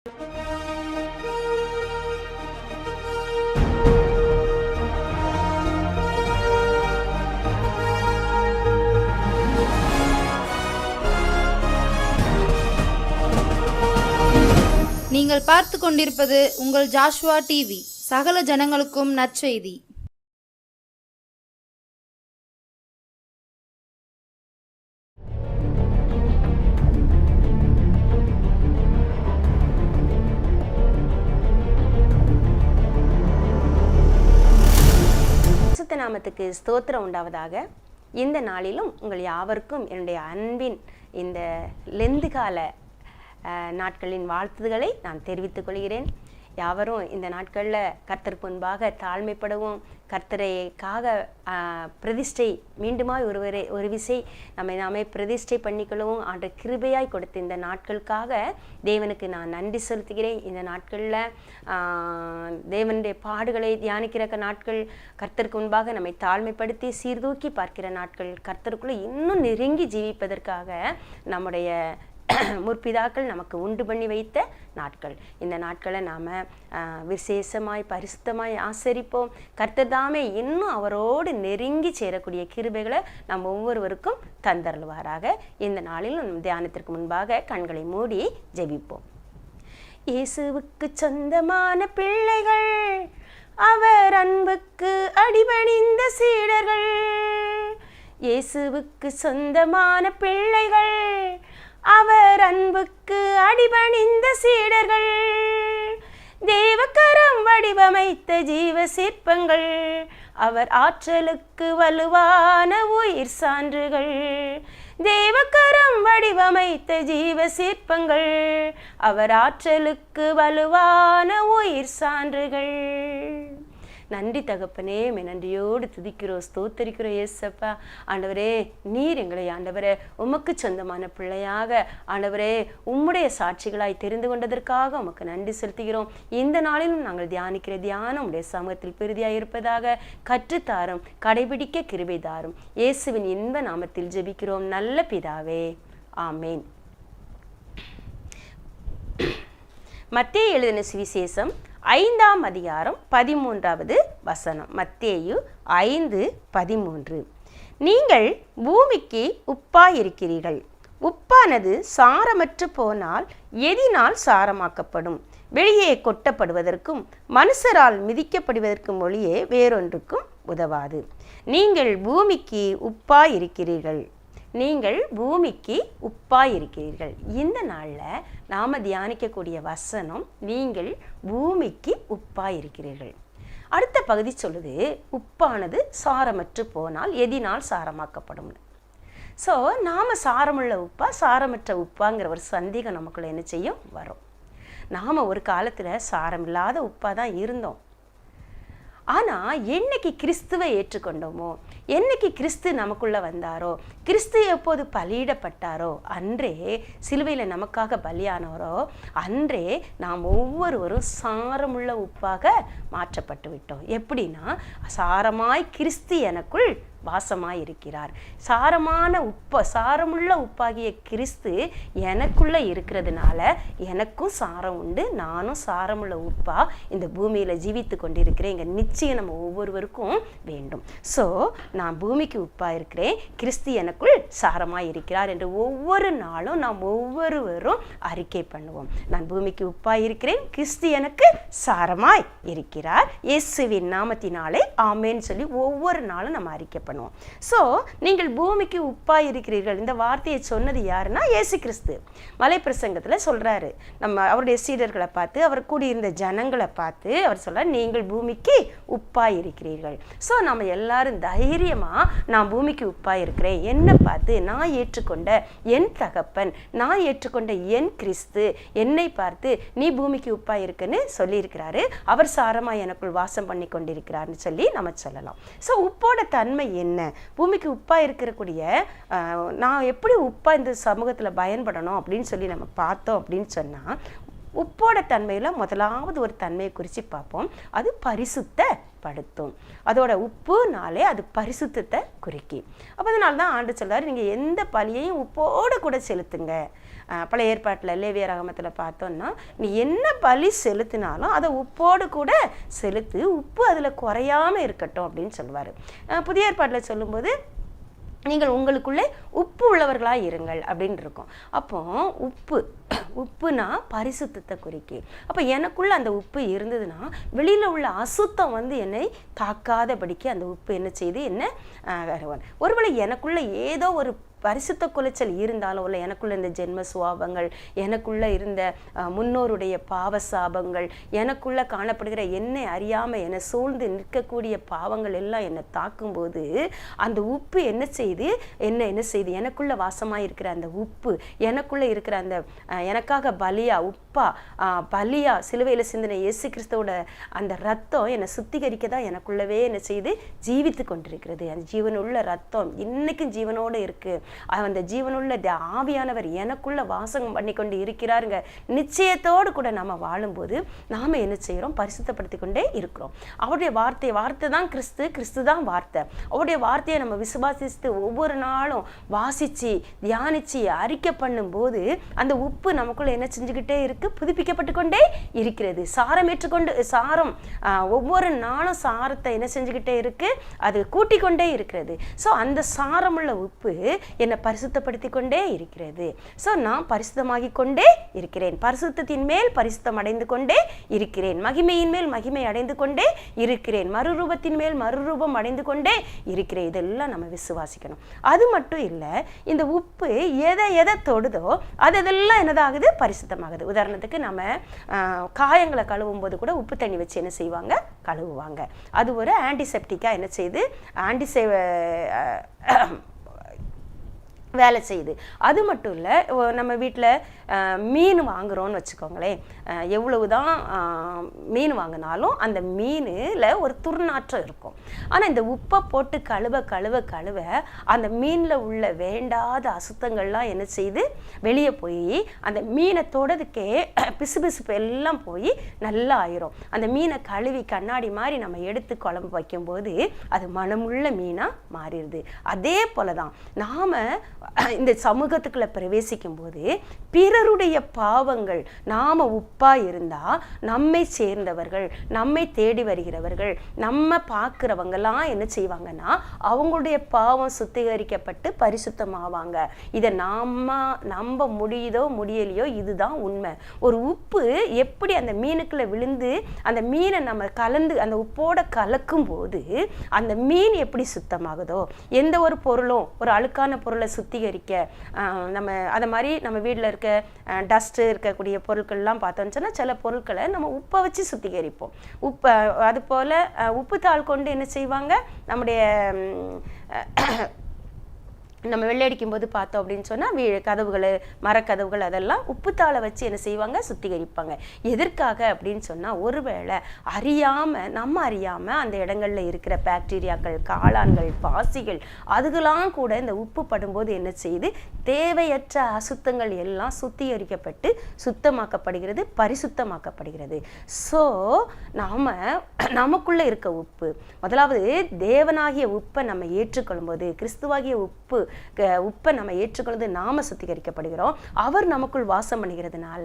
நீங்கள் பார்த்து கொண்டிருப்பது உங்கள் ஜாஷ்வா டிவி. சகல ஜனங்களுக்கும் நற்செய்தி. பரிசுத்த நாமத்துக்கு ஸ்தோத்திரம் உண்டாவதாக. இந்த நாளிலும் உங்கள் யாவருக்கும் என்னுடைய அன்பின் இந்த லெந்து கால நாட்களின் வாழ்த்துதல்களை நான் தெரிவித்துக் கொள்கிறேன். யாவரும் இந்த நாட்களில் கர்த்தருக்கு முன்பாக தாழ்மைப்படவும், கர்த்தரைக்காக பிரதிஷ்டை மீண்டுமாய் ஒரு விசை நாமே பிரதிஷ்டை பண்ணிக்கொள்ளவும் ஆண்டு கிருபையாய் கொடுத்த இந்த நாட்களுக்காக தேவனுக்கு நான் நன்றி செலுத்துகிறேன். இந்த நாட்களில் தேவனுடைய பாடுகளை தியானிக்கிற நாட்கள், கர்த்தருக்கு முன்பாக நம்மை தாழ்மைப்படுத்தி சீர்தூக்கி பார்க்கிற நாட்கள், கர்த்தருக்குள்ளே இன்னும் நெருங்கி ஜீவிப்பதற்காக நம்முடைய முற்பிதாக்கள் நமக்கு உண்டு பண்ணி வைத்த நாட்கள். இந்த நாட்களை நாம் விசேஷமாய் பரிசுத்தமாய் ஆசரிப்போம். கர்த்தர் தாமே இன்னும் அவரோடு நெருங்கி சேரக்கூடிய கிருபைகளை நாம் ஒவ்வொருவருக்கும் தந்தருள்வாராக. இந்த நாளில் தியானத்திற்கு முன்பாக கண்களை மூடி ஜெபிப்போம். இயேசுவுக்கு சொந்தமான பிள்ளைகள், அவர் அன்புக்கு அடிபணிந்த சீடர்கள். இயேசுவுக்கு சொந்தமான பிள்ளைகள், அவர் அன்புக்கு அடிபணிந்த சீடர்கள். தேவக்கரம் வடிவமைத்த ஜீவ சிற்பங்கள், அவர் ஆற்றலுக்கு வலுவான உயிர் சான்றுகள். தேவக்கரம் வடிவமைத்த ஜீவ சிற்பங்கள், அவர் ஆற்றலுக்கு வலுவான உயிர் சான்றுகள். நன்றி தகப்பனே, நன்றியோடு துதிக்கிறோம், ஸ்தோத்தரிக்கிறோம். ஏசப்பா ஆண்டவரே, நீர் எங்களை ஆண்டவரே உமக்கு சொந்தமான பிள்ளையாக ஆண்டவரே உம்முடைய சாட்சிகளாய் தெரிந்து கொண்டதற்காக உமக்கு நன்றி செலுத்துகிறோம். இந்த நாளிலும் நாங்கள் தியானிக்கிற தியானம் உடைய சமூகத்தில் பெரிதியாக இருப்பதாக கற்றுத்தாரும், கடைபிடிக்க கிருபை தாரும். இயேசுவின் இன்ப நாமத்தில் ஜெபிக்கிறோம் நல்ல பிதாவே, ஆமேன். மத்தேயு எழுதின சுவிசேஷம் 5ஆம் அதிகாரம் 13வது வசனம். மத்தேயு 5:13. நீங்கள் பூமிக்கு உப்பாயிருக்கிறீர்கள். உப்பானது சாரமற்று போனால் எதினால் சாரமாக்கப்படும்? வெளியே கொட்டப்படுவதற்கும் மனுஷரால் மிதிக்கப்படுவதற்கும் ஒளியே வேறொன்றுக்கும் உதவாது. நீங்கள் பூமிக்கு உப்பாயிருக்கிறீர்கள். நீங்கள் பூமிக்கு உப்பாயிருக்கிறீர்கள். இந்த நாளில் நாம் தியானிக்கக்கூடிய வசனம், நீங்கள் பூமிக்கு உப்பாயிருக்கிறீர்கள். அடுத்த பகுதி சொல்லுது, உப்பானது சாரமற்று போனால் எதினால் சாரமாக்கப்படும். ஸோ நாம் சாரமுள்ள உப்பா சாரமற்ற உப்பாங்கிற ஒரு சந்தேகம் நமக்குள்ள என்ன செய்யும் வரும். நாம் ஒரு காலத்தில் சாரமில்லாத உப்பாக தான் இருந்தோம். ஆனால் என்னைக்கு கிறிஸ்துவை ஏற்றுக்கொண்டோமோ, என்னைக்கு கிறிஸ்து நமக்குள்ளே வந்தாரோ, கிறிஸ்து எப்போது பலியிடப்பட்டாரோ, அன்றே சிலுவையில் நமக்காக பலியானவரோ, அன்றே நாம் ஒவ்வொருவரும் சாரமுள்ள உப்பாக மாற்றப்பட்டு விட்டோம். எப்படின்னா, சாரமாய் கிறிஸ்து எனக்குள் வாசமாய் இருக்கிறார். சாரமுள்ள உப்பாகிய கிறிஸ்து எனக்குள்ளே இருக்கிறதுனால எனக்கும் சாரம் உண்டு. நானும் சாரமுள்ள உப்பா இந்த பூமியில் ஜீவித்து கொண்டிருக்கிறேன். இங்கே நிச்சயம் நம்ம ஒவ்வொருவருக்கும் வேண்டும். ஸோ நான் பூமிக்கு உப்பாக இருக்கிறேன், கிறிஸ்து எனக்குள் சாரமாய் இருக்கிறார் என்று ஒவ்வொரு நாளும் நாம் ஒவ்வொருவரும் அறிக்கை பண்ணுவோம். நான் பூமிக்கு உப்பாக இருக்கிறேன், கிறிஸ்து எனக்கு சாரமாய் இருக்கிறார், இயேசுவின் நாமத்தினாலே ஆமேன்னு சொல்லி ஒவ்வொரு நாளும் நம்ம அறிக்கை பண்ணுவோம். ஸோ நீங்கள் பூமிக்கு உப்பாய் இருக்கிறீர்கள். இந்த வார்த்தையை சொன்னது யாருன்னா இயேசு கிறிஸ்து. மலை பிரசங்கத்தில் சொல்றாரு, நம்ம அவருடைய சீடர்களை பார்த்து, அவர் கூடியிருந்த ஜனங்களை பார்த்து அவர் சொல்றார், நீங்கள் பூமிக்கு உப்பாய் இருக்கிறீர்கள். ஸோ நம்ம எல்லாரும் தைரியமாக நான் பூமிக்கு உப்பாய் இருக்கிறேன், என்னை பார்த்து நான் ஏற்றுக்கொண்ட என் தகப்பன், நான் ஏற்றுக்கொண்ட என் கிறிஸ்து என்னை பார்த்து நீ பூமிக்கு உப்பாய் இருக்குன்னு சொல்லியிருக்கிறாரு. அவர் சாரமாக எனக்குள் வாசம் பண்ணி கொண்டிருக்கிறார்னு சொல்லி நம்ம சொல்லலாம். ஸோ உப்போட தன்மை என்ன, பூமிக்கு உப்பாக இருக்கக்கூடிய நான் எப்படி உப்பாக இந்த சமூகத்தில் பயன்படணும் அப்படின்னு சொல்லி நம்ம பார்த்தோம் அப்படின்னு சொன்னால், உப்போட தன்மையில் முதலாவது ஒரு தன்மையை குறித்து பார்ப்போம். அது பரிசுத்த படுத்தும். அதோட உப்புனாலே அது பரிசுத்தத்தை குறிக்கி. அப்போ அதனால தான் ஆண்டு சொல்றாரு, நீங்கள் எந்த பலியையும் உப்போடு கூட செலுத்துங்க. பழைய ஏற்பாட்டில் லேவியராகமத்தில் பார்த்தோம்னா, நீ என்ன பலி செலுத்தினாலும் அதை உப்போடு கூட செலுத்து, உப்பு அதில் குறையாமல் இருக்கட்டும் அப்படின்னு சொல்லுவார். புதிய ஏற்பாட்டில் சொல்லும்போது நீங்கள் உங்களுக்குள்ளே உப்பு உள்ளவர்களாக இருங்கள் அப்படின்னு இருக்கும். அப்போ உப்புனா பரிசுத்தத்தை குறிக்கி. அப்போ எனக்குள்ள அந்த உப்பு இருந்ததுன்னா வெளியில் உள்ள அசுத்தம் என்னை தாக்காதபடிக்கு அந்த உப்பு என்ன செய்து என்ன ஒருவேளை எனக்குள்ள ஏதோ ஒரு பரிசுத்த குலைச்சல் இருந்தாலும் இல்லை, எனக்குள்ள இந்த ஜென்ம சுவாபங்கள், எனக்குள்ள இருந்த முன்னோருடைய பாவ சாபங்கள், எனக்குள்ள காணப்படுகிற என்னை அறியாமல் என்னை சூழ்ந்து நிற்கக்கூடிய பாவங்கள் எல்லாம் என்னை தாக்கும்போது அந்த உப்பு என்ன செய்து எனக்குள்ள வாசமாக இருக்கிற அந்த உப்பு, எனக்குள்ள இருக்கிற அந்த எனக்காக பலியா சிலுவையில் சிந்தின இயேசு கிறிஸ்துவோட அந்த ரத்தம் என்னை சுத்திகரிக்க தான் எனக்குள்ளவே என்ன செய்து ஜீவித்து கொண்டிருக்கிறது. அந்த ஜீவனுள்ள ரத்தம் இன்னைக்கும் ஜீவனோடு இருக்கு. அந்த ஜீவனுள்ள ஆவியானவர் எனக்குள்ள வாசகம் பண்ணி கொண்டு இருக்கிறாருங்க நிச்சயத்தோடு கூட நாம வாழும்போது நாம என்ன செய்யறோம்? பரிசுத்தப்படுத்தி கொண்டே இருக்கிறோம். அவருடைய வார்த்தை தான் கிறிஸ்து தான் வார்த்தை. அவருடைய வார்த்தையை நம்ம விசுவாசித்து ஒவ்வொரு நாளும் வாசிச்சு தியானிச்சு அறிக்கை பண்ணும் போது அந்த உப்பு நமக்குள்ள என்ன செஞ்சுக்கிட்டே இருக்கு? புதுப்பிக்கப்பட்டு கொண்டே இருக்கிறது. சாரம் ஒவ்வொரு நாளும் சாரத்தை என்ன செஞ்சுக்கிட்டே இருக்கு? அது கூட்டிக் கொண்டே இருக்கிறது. ஸோ அந்த சாரமுள்ள உப்பு என்னை பரிசுத்தப்படுத்தி கொண்டே இருக்கிறது. ஸோ நான் பரிசுத்தமாகி கொண்டே இருக்கிறேன். பரிசுத்தத்தின் மேல் பரிசுத்தம் அடைந்து கொண்டே இருக்கிறேன். மகிமையின் மேல் மகிமை அடைந்து கொண்டே இருக்கிறேன். மறுரூபத்தின் மேல் மறுரூபம் அடைந்து கொண்டே இருக்கிறேன். இதெல்லாம் நம்ம விசுவாசிக்கணும். அது மட்டும் இல்லை, இந்த உப்பு எதை தொடுதோ அதெல்லாம் என்னதாகுது? பரிசுத்தமாகுது. உதாரணத்துக்கு நம்ம காயங்களை கழுவும் போது கூட உப்பு தண்ணி வச்சு என்ன செய்வாங்க? கழுவுவாங்க. அது ஒரு ஆன்டிசெப்டிக்காக என்ன செய்யுது? வேலை செய்யுது. அது மட்டும் இல்லை, நம்ம வீட்டில் மீன் வாங்குகிறோன்னு வச்சுக்கோங்களேன், எவ்வளவுதான் மீன் வாங்கினாலும் அந்த மீனில் ஒரு துர்நாற்றம் இருக்கும். ஆனால் இந்த உப்பை போட்டு கழுவ அந்த மீனில் உள்ள வேண்டாத அசுத்தங்கள்லாம் என்ன செய்து வெளியே போய் அந்த மீனை தொடதுக்கே பிசுபிசுப்பு எல்லாம் போய் நல்லா ஆயிரும். அந்த மீனை கழுவி கண்ணாடி மாதிரி நம்ம எடுத்து குழம்பு வைக்கும்போது அது மனமுள்ள மீனாக மாறிடுது. அதே போல தான் நாம் இந்த சமூகத்துக்குள்ள பிரவேசிக்கும் போது பிறருடைய பாவங்கள், நாம உப்பா இருந்தா நம்மை சேர்ந்தவர்கள், நம்மை தேடி வருகிறவர்கள், நம்ம பார்க்கிறவங்கலாம் என்ன செய்வாங்கன்னா அவங்களுடைய பாவம் சுத்திகரிக்கப்பட்டு பரிசுத்தமாவாங்க. இதை நம்ப முடியுதோ முடியலையோ, இதுதான் உண்மை. ஒரு உப்பு எப்படி அந்த மீனுக்குள்ள விழுந்து அந்த மீனை நம்ம கலந்து அந்த உப்போட கலக்கும் போது அந்த மீன் எப்படி சுத்தமாகுதோ, எந்த ஒரு பொருளும் ஒரு அழுக்கான பொருளை சுத்திகரிக்க நம்ம அதை மாதிரி நம்ம வீட்டில் இருக்க டஸ்ட்டு இருக்கக்கூடிய பொருட்கள்லாம் பார்த்தோன்னு சொன்னால் சில பொருட்களை நம்ம உப்பை வச்சு சுத்திகரிப்போம். அது போல் உப்புத்தாள் கொண்டு என்ன செய்வாங்க? நம்முடைய நம்ம வெள்ளையடிக்கும் போது பார்த்தோம் அப்படின்னு சொன்னால் கதவுகள், மரக்கதவுகள் அதெல்லாம் உப்புத்தாளை வச்சு என்ன செய்வாங்க? சுத்திகரிப்பாங்க. எதற்காக அப்படின்னு சொன்னால், ஒருவேளை நம்ம அறியாமல் அந்த இடங்களில் இருக்கிற பாக்டீரியாக்கள், காளான்கள், பாசிகள் அதுக்கெல்லாம் கூட இந்த உப்பு படும்போது என்ன செய்யுது? தேவையற்ற அசுத்தங்கள் எல்லாம் சுத்திகரிக்கப்பட்டு சுத்தமாக்கப்படுகிறது, பரிசுத்தமாக்கப்படுகிறது. ஸோ நமக்குள்ளே இருக்க உப்பு, முதலாவது தேவனாகிய உப்பை நம்ம ஏற்றுக்கொள்ளும் போது, கிறிஸ்துவாகிய உப்பை நம்ம ஏற்றுக்கொள்வது நாம சுத்திகரிக்கப்படுகிறோம். அவர் நமக்குள் வாசம் பண்ணுகிறதுனால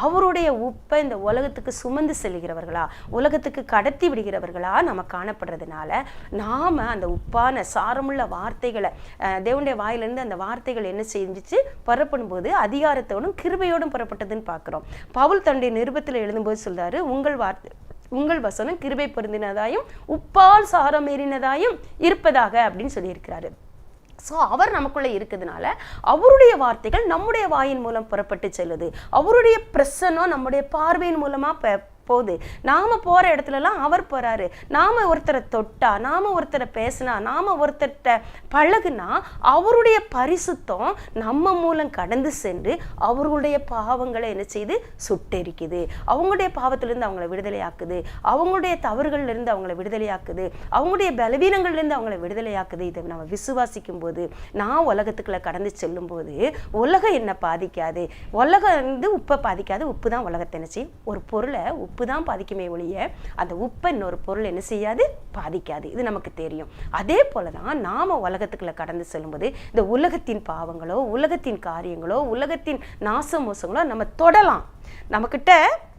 அவருடைய உப்பை இந்த உலகத்துக்கு சுமந்து செல்கிறவர்களா, உலகத்துக்கு கடத்தி விடுகிறவர்களா நம்ம காணப்படுறதுனால நாம அந்த உப்பான சாரமுள்ள வார்த்தைகளை தேவனுடைய வாயிலிருந்து அந்த வார்த்தைகள் என்ன செஞ்சிச்சு? புறப்படும் போது அதிகாரத்தோடும் கிருபையோடும் புறப்பட்டதுன்னு பார்க்கிறோம். பவுல் தன்னுடைய நிருபத்தில் எழுதும்போது சொல்றாரு, உங்கள் வசனம் கிருபை பொருந்தினதாயும் உப்பால் சாரம் ஏறினதாயும் இருப்பதாக அப்படின்னு சொல்லியிருக்கிறாரு. ஸோ அவர் நமக்குள்ளே இருக்கிறதுனால அவருடைய வார்த்தைகள் நம்முடைய வாயின் மூலம் புறப்பட்டு செல்லுது. அவருடைய பிரசன்னம் நம்முடைய பார்வையின் மூலமாக போகுது. நாம போற இடத்துலலாம் அவர் போறாரு. நாம ஒருத்தரை தொட்டா, நாம ஒருத்தரை பேசினா, நாம ஒருத்தர்கிட்ட பழகுனா அவருடைய பரிசுத்தம் நம்ம மூலம் கடந்து சென்று அவர்களுடைய பாவங்களை என்ன செய்து? சுட்டெரிக்குது. அவங்களுடைய பாவத்திலிருந்து அவங்களை விடுதலையாக்குது, அவங்களுடைய தவறுகள்லேருந்து அவங்களை விடுதலையாக்குது, அவங்களுடைய பலவீனங்கள்லேருந்து அவங்களை விடுதலையாக்குது. இதை நம்ம விசுவாசிக்கும் போது, நான் உலகத்துக்குள்ள கடந்து செல்லும் போது உலகம் என்ன பாதிக்காது, உலகம் உப்பை பாதிக்காது. உப்பு தான் உலகத்தை என்ன செய்யும்? ஒரு பொருளை உப்பு தான் பாதிக்குமே ஒழிய அந்த உப்பை இன்னொரு பொருள் என்ன செய்யாது, பாதிக்காது. இது நமக்கு தெரியும். அதே போல தான் நாம் உலகத்துக்குள்ள கடந்து செல்லும்போது இந்த உலகத்தின் பாவங்களோ உலகத்தின் காரியங்களோ உலகத்தின் நாச மோசங்களோ நம்ம தொடலாம். நம்மக்கிட்ட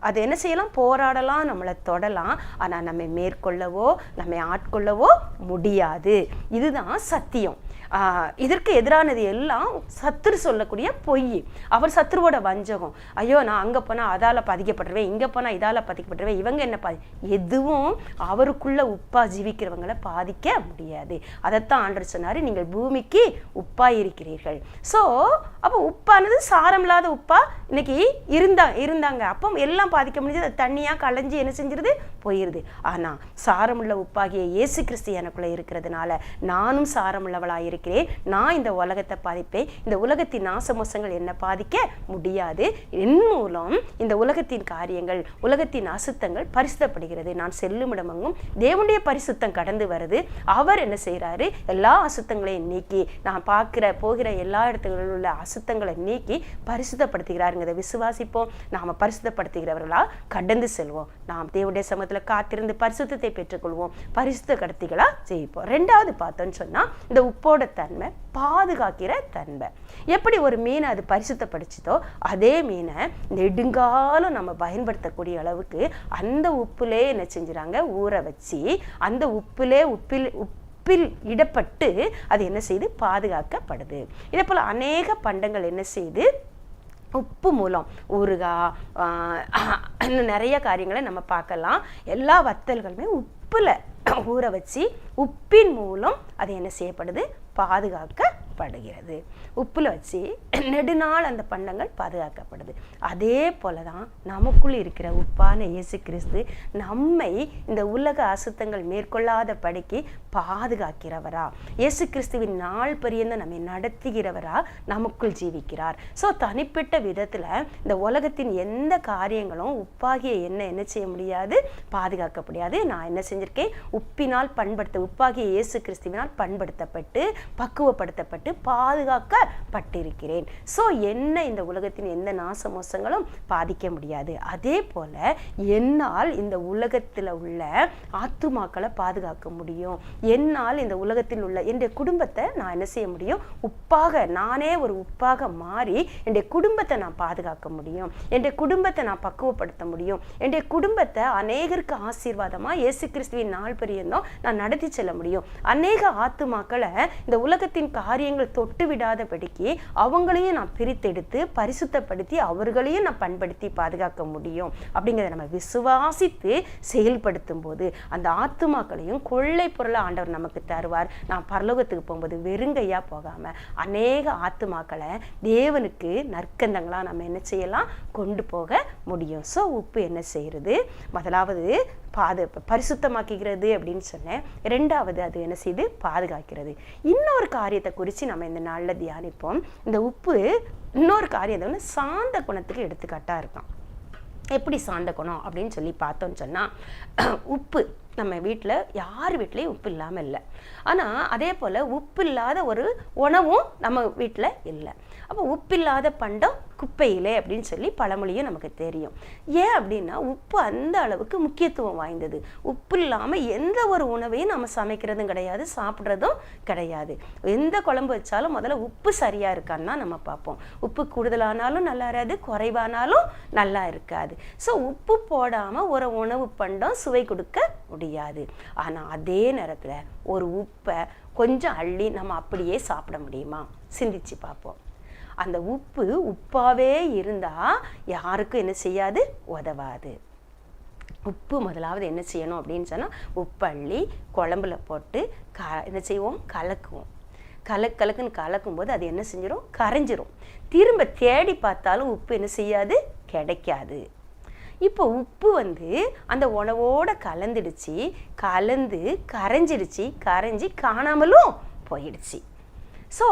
அது என்ன செய்யலாம், போராடலாம், நம்மளை தொடலாம். ஆனால் நம்மை மேற்கொள்ளவோ நம்மை ஆட்கொள்ளவோ முடியாது. இதுதான் சத்தியம். இதற்கு எதிரானது எல்லாம் சத்துரு சொல்லக்கூடிய பொய். அவர் சத்துருவோட வஞ்சகம். ஐயோ நான் அங்கே போனால் அதால் பாதிக்கப்பட்டுருவேன், இங்கே போனால் இதால் பாதிக்கப்பட்டுருவேன், இவங்க என்ன எதுவும் அவருக்குள்ள உப்பா ஜீவிக்கிறவங்களை பாதிக்க முடியாது. அதைத்தான் ஆண்டவர் சொன்னார், நீங்கள் பூமிக்கு உப்பாய் இருக்கிறீர்கள். ஸோ அப்போ உப்பானது சாரம் இல்லாத உப்பா இன்னைக்கு இருந்தாங்க. அப்போ எல்லாம் பாதிக்க முடிஞ்சது. அது தண்ணியாக களைஞ்சி என்ன செஞ்சிருது, போயிருது. ஆனால் சாரமுள்ள உப்பாகிய இயேசு கிறிஸ்து எனக்குள்ளே இருக்கிறதுனால நானும் சாரமுள்ளவளாக இருக்கிறேன். நான் இந்த உலகத்தை பாதிப்பேன். இந்த உலகத்தின் நாசமோசங்கள் என்ன பாதிக்க முடியாது. என் மூலம் இந்த உலகத்தின் காரியங்கள் உலகத்தின் அசுத்தங்கள் பரிசுத்தப்படுகிறது. நான் செல்லும் இடமெங்கும் தேவனுடைய பரிசுத்தம் கடந்து வருது. அவர் என்ன செய்கிறாரு, எல்லா அசுத்தங்களையும் நீக்கி நான் போகிற எல்லா இடத்துகளில் உள்ள அசுத்தங்களை நீக்கி பரிசுத்தப்படுத்துகிறாருங்கிறத விசுவாசிப்போம். நாம் பரிசுத்தப்படுத்துகிறவர்களா கடந்து செல்வோம். நாம் தேவனுடைய சமூகத்தில் காத்திருந்து பரிசுத்தத்தை பெற்றுக்கொள்வோம். பரிசுத்த கடத்திகளா ஜெயிப்போம். ரெண்டாவது பார்த்தோன்னு சொன்னால் இந்த உப்போட தன்மை பாதுகாக்கிற தன்மை. எப்படி ஒரு மீனை அது பரிசுத்தப்படுச்சதோ அதே மீனை நெடுங்காலம் நம்ம பயன்படுத்தக்கூடிய அளவுக்கு அந்த உப்புலே என்ன செஞ்சுறாங்க, ஊற வச்சு அந்த உப்பில் இடப்பட்டு அது என்ன செய்து பாதுகாக்கப்படுது. இதே போல் அநேக பண்டங்கள் என்ன செய்து உப்பு மூலம் ஊறுகாய் இன்னும் நிறைய காரியங்களை நம்ம பார்க்கலாம். எல்லா வத்தல்களுமே உப்பில் ஊற வச்சு உப்பின் மூலம் அது என்ன செய்யப்படுது, பாதுகாக்கப்படுகிறது. உப்பில் வச்சு நெடுநாள் அந்த பண்டங்கள் பாதுகாக்கப்படுது. அதே போல தான் நமக்குள் இருக்கிற உப்பான இயேசு கிறிஸ்து நம்மை இந்த உலக அசுத்தங்கள் மேற்கொள்ளாத படிக்கு பாதுகாக்கிறவரா, இயேசு கிறிஸ்துவின் நாள் பரியந்த நம்மை நடத்துகிறவரா நமக்குள் ஜீவிக்கிறார். ஸோ தனிப்பட்ட விதத்தில் இந்த உலகத்தின் எந்த காரியங்களும் உப்பாகிய என்ன செய்ய முடியாது, பாதுகாக்க முடியாது. நான் என்ன செஞ்சிருக்கேன், உப்பாகிய இயேசு கிறிஸ்துவினால் பண்படுத்தப்பட்டு பக்குவப்படுத்தப்பட்டு பாதுகாக்கப்பட்டிருக்கிறேன். ஸோ என்ன இந்த உலகத்தின் எந்த நாச மோசங்களும் பாதிக்க முடியாது. அதே போல என்னால் இந்த உலகத்தில் உள்ள ஆத்துமாக்களை பாதுகாக்க முடியும். என்னால் இந்த உலகத்தில் உள்ள என்னுடைய குடும்பத்தை நான் என்ன செய்ய முடியும், நானே ஒரு உப்பாக மாறி என்னுடைய குடும்பத்தை நான் பாதுகாக்க முடியும். என்னுடைய குடும்பத்தை நான் பக்குவப்படுத்த முடியும். என்னுடைய குடும்பத்தை அநேகருக்கு ஆசீர்வாதமாக இயேசு கிறிஸ்துவின் நாள் பரியந்தம் நான் நடத்தி செல்ல முடியும். அநேக ஆத்துமாக்களை இந்த உலகத்தின் காரியங்கள் தொட்டு விடாதபடிக்கு அவங்களையும் நான் பிரித்தெடுத்து பரிசுத்தப்படுத்தி அவர்களையும் நான் பண்படுத்தி பாதுகாக்க முடியும். அப்படிங்கிறத நம்ம விசுவாசித்து செயல்படுத்தும் போது அந்த ஆத்துமாக்களையும் கொள்ளை பொருளை ஆண்டவர் நமக்கு தருவார். நான் பரலோகத்துக்கு போகும்போது வெறுங்கையா போகாம அநேக ஆத்துமாக்களை தேவனுக்கு நற்கந்தங்களா நம்ம என்ன செய்யலாம், கொண்டு போக முடியும். ஸோ உப்பு என்ன செய்யறது, முதலாவது பரிசுத்தமாக்குகிறது அப்படின்னு சொன்னேன். ரெண்டாவது அது என்ன செய்து பாதுகாக்கிறது. இன்னொரு காரியத்தை குறித்து நம்ம இந்த நாளில் தியானிப்போம். இந்த உப்பு இன்னொரு காரியத்தை வந்து சாந்த குணத்துக்கு எடுத்துக்காட்டாக இருக்கான். எப்படி சாந்த குணம் அப்படின்னு சொல்லி பார்த்தோன்னு சொன்னால், உப்பு நம்ம வீட்டில் யார் வீட்லேயும் உப்பு இல்லாமல் இல்லை. ஆனால் அதே போல் உப்பு இல்லாத ஒரு உணவும் நம்ம வீட்டில் இல்லை. அப்போ உப்பில்லாத பண்டம் குப்பையிலே அப்படின்னு சொல்லி பழமொழியும் நமக்கு தெரியும். ஏன் அப்படின்னா உப்பு அந்த அளவுக்கு முக்கியத்துவம் வாய்ந்தது. உப்பு இல்லாமல் எந்த ஒரு உணவையும் நம்ம சமைக்கிறதும் கிடையாது, சாப்பிட்றதும் கிடையாது. எந்த குழம்பு வச்சாலும் முதல்ல உப்பு சரியாக இருக்கான்னு தான் நம்ம பார்ப்போம். உப்பு கூடுதலானாலும் நல்லா இருக்காது, குறைவானாலும் நல்லா இருக்காது. ஸோ உப்பு போடாமல் ஒரு உணவு பண்டம் சுவை கொடுக்க முடியாது. ஆனால் அதே நேரத்தில் ஒரு உப்பை கொஞ்சம் அள்ளி நம்ம அப்படியே சாப்பிட முடியுமா? சிந்திச்சு பார்ப்போம். அந்த உப்பு உப்பாவே இருந்தால் யாருக்கும் என்ன செய்யாது, உதவாது. உப்பு முதலாவது என்ன செய்யணும் அப்படின்னு சொன்னால், உப்பு அள்ளி குழம்புல போட்டு என்ன செய்வோம், கலக்குவோம். கலக்குன்னு கலக்கும்போது அது என்ன செஞ்சிடும், கரைஞ்சிரும். திரும்ப தேடி பார்த்தாலும் உப்பு என்ன செய்யாது, கிடைக்காது. இப்போ உப்பு வந்து அந்த உணவோட கலந்துடுச்சு, கலந்து கரைஞ்சிடுச்சு, கரைஞ்சி காணாமலும் போயிடுச்சு. ஸோ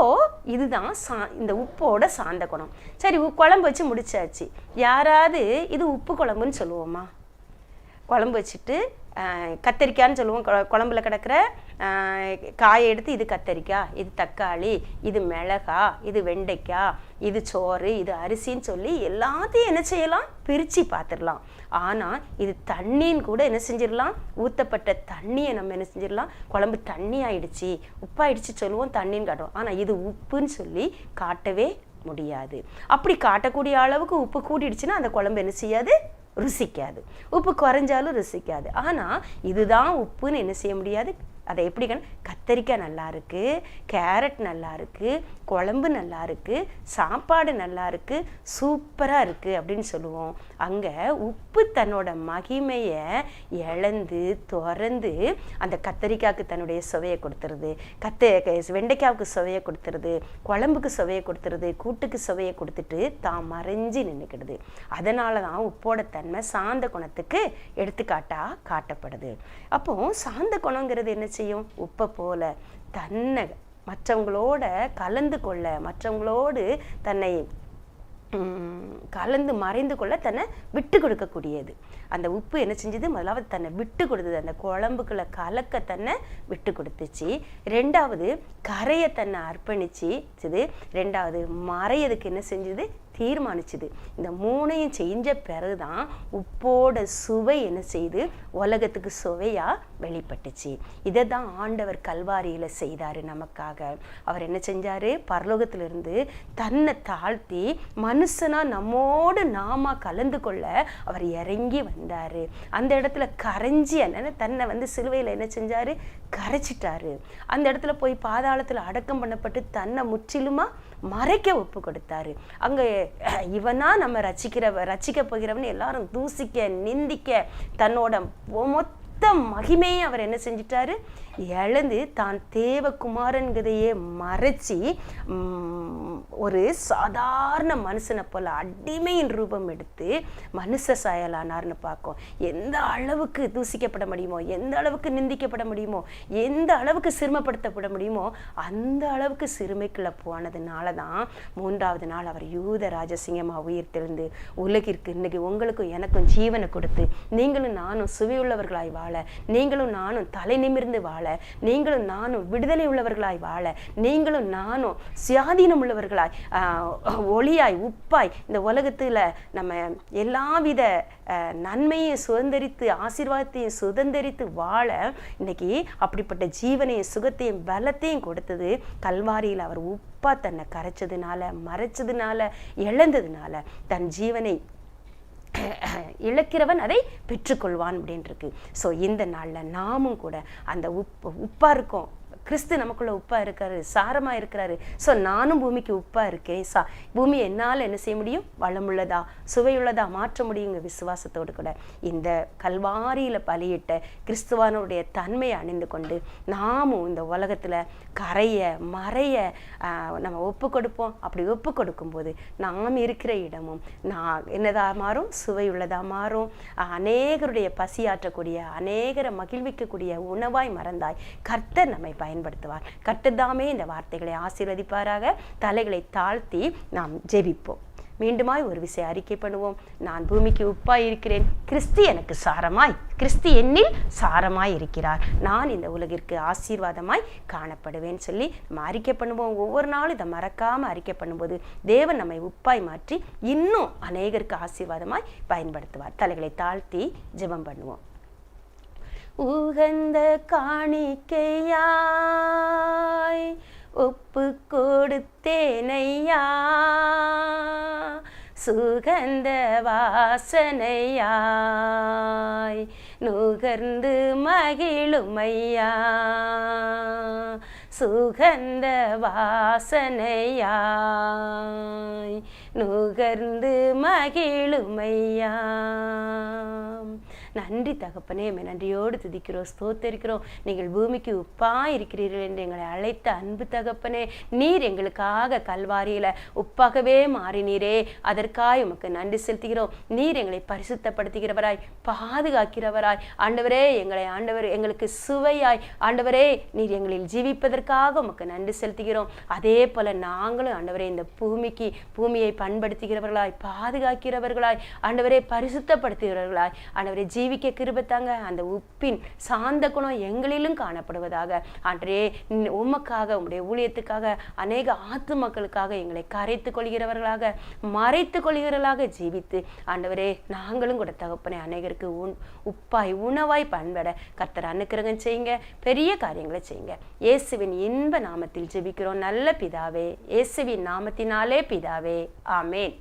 இதுதான் இந்த உப்போட சாந்த குணம். சரி, குழம்பு வச்சு முடிச்சாச்சு. யாராவது இது உப்பு குழம்புன்னு சொல்லுவோமா? குழம்பு வச்சுட்டு கத்தரிக்காய்ன்னு சொல்லுவோம், குழம்புல கிடக்கிற காயை எடுத்து இது கத்தரிக்காய், இது தக்காளி, இது மிளகா, இது வெண்டைக்காய், இது சோறு, இது அரிசின்னு சொல்லி எல்லாத்தையும் என்ன செய்யலாம், பிரித்து பார்த்துடலாம். ஆனால் இது தண்ணின்னு கூட என்ன செஞ்சிடலாம், ஊற்றப்பட்ட தண்ணியை நம்ம என்ன செஞ்சிடலாம், குழம்பு தண்ணி ஆயிடுச்சு, உப்பாயிடுச்சு சொல்லுவோம், தண்ணின்னு காட்டுவோம். ஆனால் இது உப்புன்னு சொல்லி காட்டவே முடியாது. அப்படி காட்டக்கூடிய அளவுக்கு உப்பு கூட்டிடுச்சுன்னா அந்த குழம்பு என்ன செய்யாது, ருசிக்காது. உப்பு குறைஞ்சாலும் ருசிக்காது. ஆனால் இதுதான் உப்புன்னு என்ன செய்ய முடியாது. அதை எப்படி கத்தரிக்காய் நல்லா இருக்கு, கேரட் நல்லா இருக்கு, குழம்பு நல்லா இருக்கு, சாப்பாடு நல்லா இருக்கு, சூப்பராக இருக்கு அப்படின்னு சொல்லுவோம். அங்கே உப்பு தன்னோட மகிமையை இழந்து திறந்து அந்த கத்தரிக்காய்க்கு தன்னுடைய சுவையை கொடுத்துருது, வெண்டைக்காவுக்கு சுவையை கொடுத்துருது, குழம்புக்கு சுவையை கொடுத்துருது, கூட்டுக்கு சுவையை கொடுத்துட்டு தான் மறைஞ்சு நின்றுக்கிடுது. அதனால தான் உப்போட தன்மை சாந்த குணத்துக்கு எடுத்துக்காட்டா காட்டப்படுது. அப்போ சாந்த குணங்கிறது என்ன செய்யும், உப்பை போல தன்னை மற்றவங்களோட கலந்து கொள்ள, மற்றவங்களோடு தன்னை கலந்து மறைந்து கொள்ள தன்னை விட்டு கொடுக்கக்கூடியது. அந்த உப்பு என்ன செஞ்சது, முதலாவது தன்னை விட்டு கொடுத்தது, அந்த குழம்புக்குள்ள கலக்க தன்னை விட்டு கொடுத்துச்சு. ரெண்டாவது கரையை தன்னை அர்ப்பணிச்சுது. ரெண்டாவது மறையதுக்கு என்ன செஞ்சது, தீர்மானிச்சுது. இந்த மூணையும் செஞ்ச பிறகுதான் உப்போட சுவை என்ன செய்து உலகத்துக்கு சுவையா வெளிப்பட்டுச்சு. இதை தான் ஆண்டவர் கல்வாரியில செய்தாரு நமக்காக. அவர் என்ன செஞ்சாரு, பரலோகத்திலிருந்து தன்னை தாழ்த்தி மனுஷனா நம்மோடு நாம கலந்து கொள்ள அவர் இறங்கி வந்தாரு. அந்த இடத்துல கரைஞ்சி தன்னை சிலுவையில என்ன செஞ்சாரு, கரைச்சிட்டாரு. அந்த இடத்துல போய் பாதாளத்துல அடக்கம் பண்ணப்பட்டு தன்னை முற்றிலுமா மறைக்க ஒப்பு கொடுத்தாரு. அங்க இவனா நம்ம ரட்சிக்க போகிறவன் எல்லாரும் தூசிக்க நிந்திக்க தன்னோட மொத்த மகிமையை அவர் என்ன செஞ்சிட்டாரு, இழந்து தான் தேவகுமாரன்கிறதையே மறைச்சி ஒரு சாதாரண மனுஷனை போல அடிமையின் ரூபம் எடுத்து மனுஷ சாயலானார்னு பார்க்கும். எந்த அளவுக்கு தூசிக்கப்பட முடியுமோ, எந்த அளவுக்கு நிந்திக்கப்பட முடியுமோ, எந்த அளவுக்கு சிறுமைப்படுத்தப்பட முடியுமோ அந்த அளவுக்கு சிறுமைக்குள்ள போனதுனால தான் மூன்றாவது நாள் அவர் யூத ராஜசிங்கமா உயிர் தெழுந்து உலகிற்கு இன்னைக்கு உங்களுக்கும் எனக்கும் ஜீவனை கொடுத்து நீங்களும் நானும் சுவையுள்ளவர்களாய் வாழ, நீங்களும் நானும் தலை நிமிர்ந்து வாழ, நீங்களும் நானும் விடுதலை உள்ளவர்களாய் வாழ, நீங்களும் நானும் சுயாதீனம் உள்ளவர்களாய் ஒளியாய் உப்பாய் இந்த உலகத்துல நம்ம எல்லாவித நன்மையை சுதந்திரித்து ஆசீர்வாதத்தையும் சுதந்திரித்து வாழ இன்னைக்கு அப்படிப்பட்ட ஜீவனையும் சுகத்தையும் பலத்தையும் கொடுத்தது கல்வாரியில் அவர் உப்பா தன்னை கரைச்சதுனால, மறைச்சதுனால, இழந்ததுனால. தன் ஜீவனை இழக்கிறவன் அதை பெற்றுக்கொள்வான் அப்படின்னு இருக்கு. ஸோ இந்த நாளில் நாமும் கூட அந்த உப்பா இருக்கோம். கிறிஸ்து நமக்குள்ள உப்பா இருக்காரு, சாரமா இருக்கிறாரு. ஸோ நானும் பூமிக்கு உப்பா இருக்கேன். பூமி என்னால் என்ன செய்ய முடியும், வளமுள்ளதா சுவையுள்ளதா மாற்ற முடியுங்க விசுவாசத்தோடு கூட. இந்த கல்வாரியில பலியிட்ட கிறிஸ்துவானுடைய தன்மையை அணிந்து கொண்டு நாமும் இந்த உலகத்துல கரைய மறைய நம்ம ஒப்பு கொடுப்போம். அப்படி ஒப்பு கொடுக்கும்போது நாம் இருக்கிற இடமும் என்னதா மாறும், சுவையுள்ளதா மாறும். அநேகருடைய பசியாற்றக்கூடிய, அநேகரை மகிழ்விக்கக்கூடிய உணவாய் மறந்தாய் கர்த்தர் நம்மை பயன்படுத்துவார். கர்த்தர்தாமே இந்த வார்த்தைகளை ஆசீர்வதிப்பாராக. தலைகளை தாழ்த்தி நாம் ஜெபிப்போம். மீண்டுமாய் ஒரு விஷயம் அறிக்கை பண்ணுவோம். நான் பூமிக்கு உப்பாய் இருக்கிறேன், கிறிஸ்து எனக்கு சாரமாய், கிறிஸ்து என்னில் சாரமாய் இருக்கிறார், நான் இந்த உலகிற்கு ஆசீர்வாதமாய் காணப்படுவேன் சொல்லி நம்ம அறிக்கை பண்ணுவோம். ஒவ்வொரு நாளும் இதை மறக்காம அறிக்கை பண்ணும்போது தேவன் நம்மை உப்பாய் மாற்றி இன்னும் அநேகருக்கு ஆசீர்வாதமாய் பயன்படுத்துவார். தலைகளை தாழ்த்தி ஜெபம் பண்ணுவோம். உகந்த காணிக்கையாய் ஒப்பு கொடுத்தேனையா, சுகந்த வாசனையாய் நுகர்ந்து மகிழுமையா, சுகந்த வாசனையாய் நுகர்ந்து மகிழுமையா. நன்றி தகப்பனே, நன்றியோடு துதிக்கிறோம், ஸ்தோத்தரிக்கிறோம். நீங்கள் பூமிக்கு உப்பா இருக்கிறீர்கள் என்று எங்களை அழைத்த அன்பு தகப்பனே, நீர் எங்களுக்காக கல்வாரியில உப்பாகவே மாறினீரே, அதற்காக உமக்கு நன்றி செலுத்துகிறோம். நீர் எங்களை பரிசுத்தப்படுத்துகிறவராய், பாதுகாக்கிறவராய், ஆண்டவரே ஆண்டவர் எங்களுக்கு சுவையாய், ஆண்டவரே நீர் எங்களில் ஜீவிப்பதற்காக உமக்கு நன்றி செலுத்துகிறோம். அதே போல நாங்களும் ஆண்டவரே இந்த பூமியை பண்படுத்துகிறவர்களாய், பாதுகாக்கிறவர்களாய், ஆண்டவரே பரிசுத்தப்படுத்துகிறவர்களாய், ஆண்டவரே ஜீவிக்க கிருபை தாங்க. அந்த உப்பின் சாந்த குணம் எங்களிலும் காணப்படுவதாக. ஆண்டவரே, உமக்காக உம்முடைய ஊழியத்துக்காக அநேக ஆத்துமக்களுக்காக எங்களை கரைத்து கொள்கிறவர்களாக மறைத்து கொள்கிறவர்களாக ஜீவித்து ஆண்டவரே நாங்களும் கூட தகப்பனே அநேகருக்கு உப்பாய் உணவாய் பண்பட கர்த்தர் அனுக்கிரகம் செய்யுங்க. பெரிய காரியங்களை செய்யுங்க. இயேசுவின் இன்ப நாமத்தில் ஜெபிக்கிறோம் நல்ல பிதாவே. இயேசுவின் நாமத்தினாலே பிதாவே. ஆமேன்.